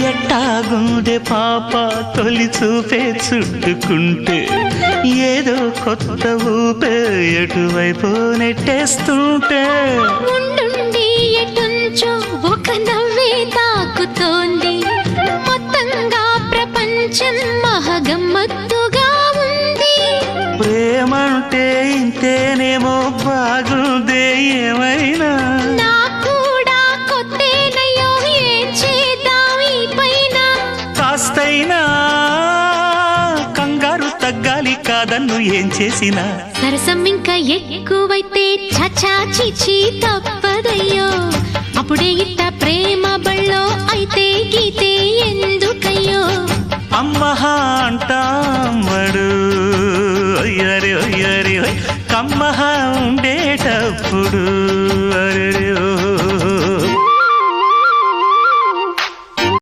ఎట్టాగుండే పాప తొలి చూపే చుట్టుకుంటే ఏదో కొత్త ఊపే ఎటువైపు నెట్టేస్తుంటే ఉండుండి ఎటుంచో ఒక నవ్వే తాకుతోంది మొత్తంగా ప్రపంచం మహగమ్మత్తుగా ఉంది ప్రేమంటే ఇంతేనేమో బాగుందే ఏమైనా కూడా కొత్తేనయ్యో ఏం చేద్దాం ఈ పైన కాస్తైనా కంగారు తగ్గాలి కాదన్ను ఏం చేసినా సరసం ఇంకా ఎక్కువైతే చచా చిచి తప్పదయ్యో అప్పుడే ఇట్ట ప్రేమ బళ్ళో అయితే గీతే ఎందుకయ్యో అమ్మహ అంటామడు ఒయ్యరి ఒయ్యరి కమ్మహ